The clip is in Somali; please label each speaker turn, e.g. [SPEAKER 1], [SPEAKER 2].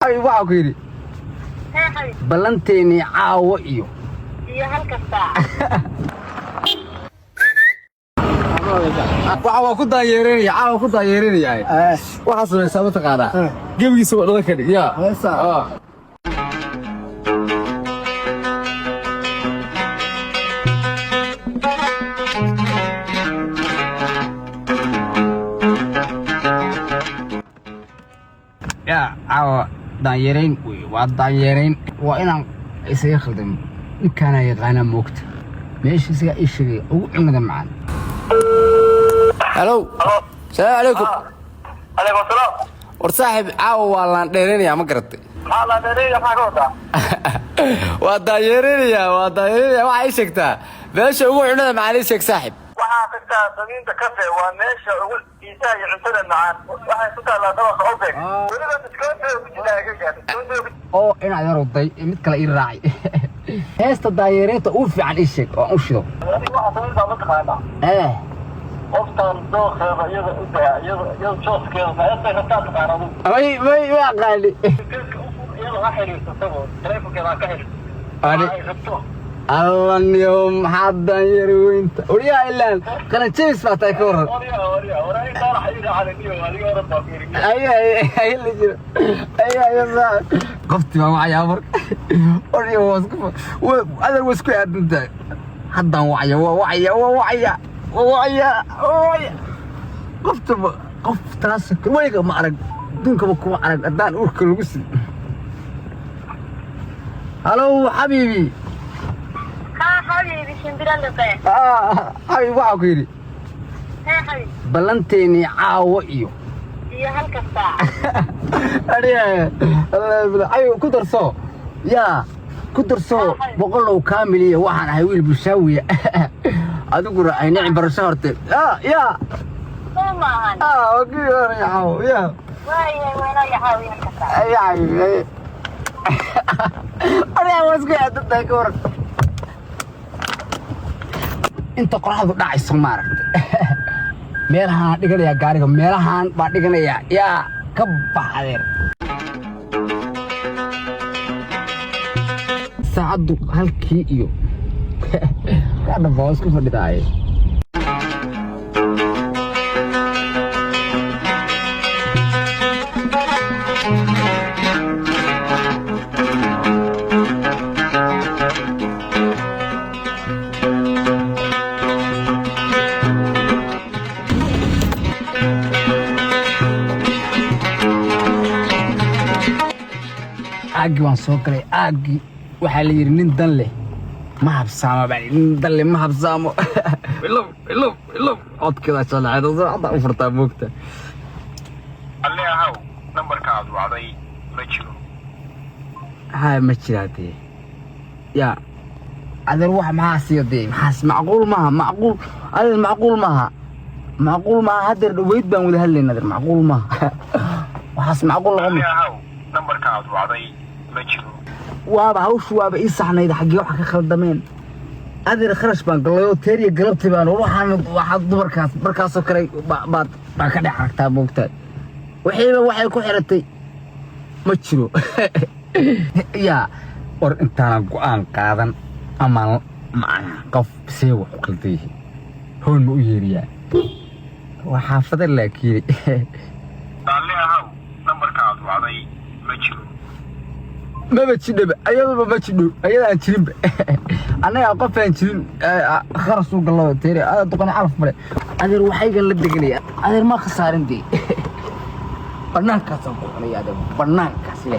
[SPEAKER 1] أي واو كيري بلنتيني عاو إيو
[SPEAKER 2] هلك الساعة
[SPEAKER 1] waxaa ku daayeerinaya caawa ku daayeerinaya waxa sameeyay mataqaana gabigiisa waa dhada kadhig ya ya caawa daayeerin waa daayeerin waa inaan isaga khaldamo ninkaan yaqaana moogta meesha isaga ishigay ugu cunada macaan الو السلام عليكم
[SPEAKER 3] عليكم السلام
[SPEAKER 1] ورصاحب عاو والله ديرين يا ما قرتي
[SPEAKER 3] والله ديرين ما قرتا
[SPEAKER 1] ودايرين waxay sheegtaa meesha ugu cunada macaan sheeg saaxib
[SPEAKER 3] waxa kasta dabiinta kafe waa meesha ugu diisaa iyo cuntada macaan waxa ku taala dabaq obeeg waliba iskoonta ku jilaaga
[SPEAKER 1] oo in ay roday mid kale ii raacay heesta daayeerinta uu fiican ii sheeg oo u shido
[SPEAKER 3] waxa sababta ma taqaana أفضل داخل يلا شوف كذا أنت كتبت قرارو
[SPEAKER 1] ما قالي
[SPEAKER 3] يلا واحد يستوعب تلفون كذا كهل
[SPEAKER 1] أنا الله اليوم حدا يروي أنت وريا إلا كان تشيس بعد كورة
[SPEAKER 3] وريا طالع حيجي على اليوم هذه ورا الطاقير
[SPEAKER 1] أي اللي جرى أي قفتي ما معي أمر وريا واسكو وأنا واسكو أنت حدا وعيا قفت راسك ويقى ما عرق دونك بكو عرق أدان أورك الوسل هلو حبيبي
[SPEAKER 2] حبيبي شندرا لطيف
[SPEAKER 1] حبيبي واو كيري
[SPEAKER 2] حبيبي
[SPEAKER 1] بلنتيني عاو إيو
[SPEAKER 2] هلك الساعة
[SPEAKER 1] أيوه كدرسو يا كدرسو بقول له كامل واحد هيويل بشاوية أدوكو رأي نعم برشارتي يا
[SPEAKER 2] طبعا
[SPEAKER 1] اوكي يا حاو يا
[SPEAKER 2] وين يا حاوي
[SPEAKER 1] يا حبيبي انا واسكو يا تذكر انت قرحه دحايس ma aragtay meelahan dhiganaya gaariga meelahan baa dhiganaya yaa ka baxadeer saacadu halkii iyo ka boos ku fadhiday aagi waan soo galay aagi waxa la yiri nin dan leh ma habsaamo baa nin dan leh ma habsaamo illo cod kala shalacado saacada u furtaa moogta
[SPEAKER 3] alle ahaw numberkaadu wacday ma jiro
[SPEAKER 1] ma jiraatee ya adeer wax maxaa siiyay maxaas macquul maaha hadeer dhaweyd baan wada hadlaynaa adeer macquul maaha waxaas macquul
[SPEAKER 3] alle ahaw numberkaadu wacday ma jiro
[SPEAKER 1] waaba hawshu waaba ii saxnayd xaggii waxa ka khaldameen adeer kharash baan galayo teeriya galabtii baan waxaa dumarkaas markaasoo kale baad ka dhex aragtaa moogtaa waxay ku xiratay ma jiro yaa war intaana go'aan qaadan ama macna qof see wax u qalday hoon ma u yeeriyaa waa xaafada laakiin
[SPEAKER 3] alle ahaw numberkaadu wacday ma jiro
[SPEAKER 1] ما بتشدب أيضا ما بتشدب أيضا أنتريب أنا أقف أنتريب خرصوا الله ترى أنا تقني أعرف مرة أنا روحي قال لي بدقني أنا ما خسارن دي برنامج كاسم برنامج كاسم